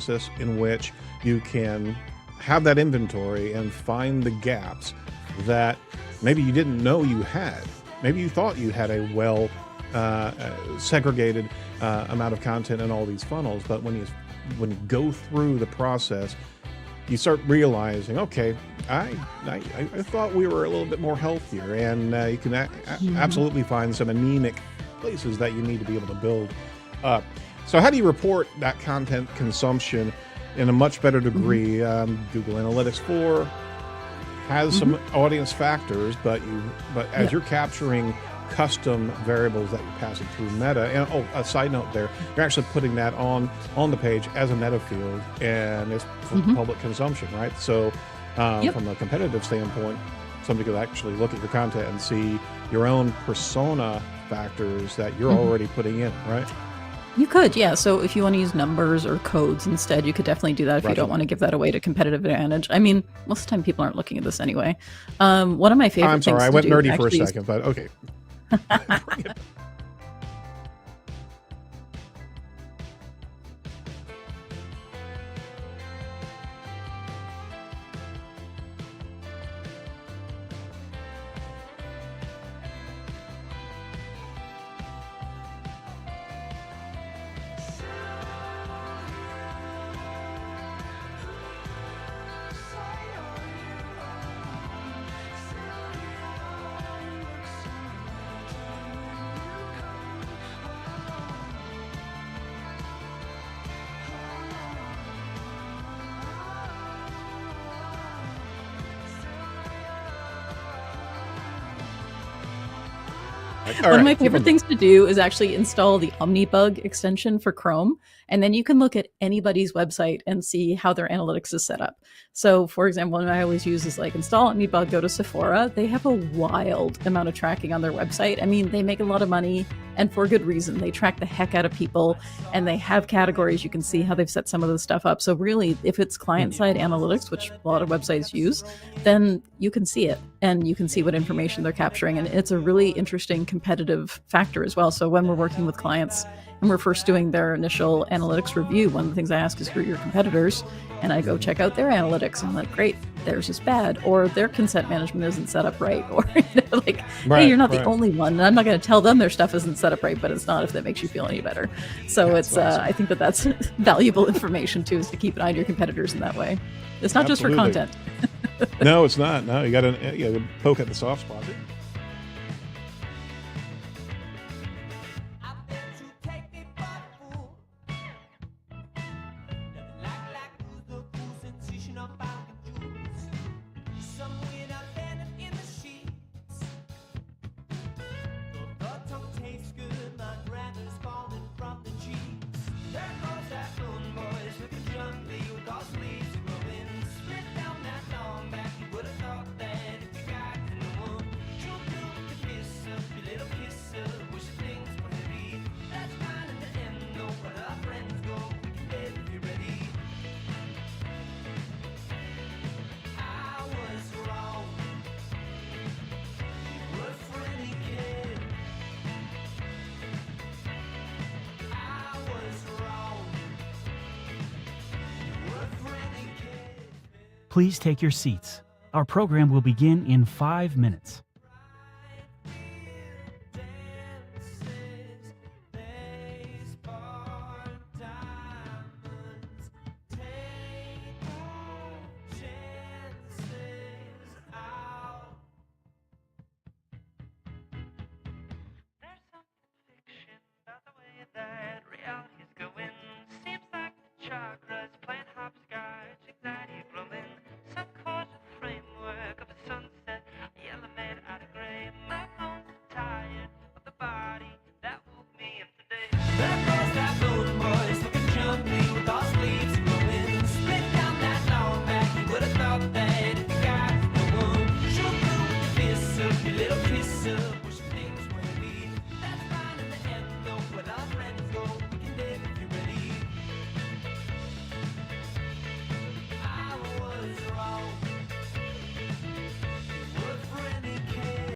process in which you can have that inventory and find the gaps that maybe you didn't know you had. Maybe you thought you had a well segregated amount of content in all these funnels, but when you go through the process, you start realizing, okay, I thought we were a little bit more healthier, and you can absolutely find some anemic places that you need to be able to build up. So how do you report that content consumption in a much better degree? Google Analytics 4 has some audience factors, but as you're capturing custom variables that you're passing through Meta, and a side note there, you're actually putting that on the page as a meta field, and it's for public consumption, right? So from a competitive standpoint, somebody could actually look at your content and see your own persona factors that you're already putting in, right? You could, yeah. So if you want to use numbers or codes instead, you could definitely do that if you don't want to give that away to competitive advantage. I mean, most of the time people aren't looking at this anyway. One of my favorite I'm sorry, things I went to do nerdy for a actually second, but okay. One of my favorite things to do is actually install the Omnibug extension for Chrome, and then you can look at anybody's website and see how their analytics is set up. So, for example, one I always use is like install Omnibug, go to Sephora. They have a wild amount of tracking on their website. I mean, they make a lot of money, and for good reason. They track the heck out of people, and they have categories. You can see how they've set some of the stuff up. So really, if it's client-side analytics, which a lot of websites use, then you can see it, and you can see what information they're capturing. And it's a really interesting competitive factor as well. So when we're working with clients and we're first doing their initial analytics review, one of the things I ask is, who are your competitors? And I go check out their analytics. I'm like, great, theirs is bad, or their consent management isn't set up right, or like, hey, you're not the only one. And I'm not going to tell them their stuff isn't set up right, but it's not if that makes you feel any better. So that's awesome. I think that's valuable information too, is to keep an eye on your competitors in that way. It's not just for content. No, it's not. No, you got to poke at the soft spot. Please take your seats. Our program will begin in 5 minutes.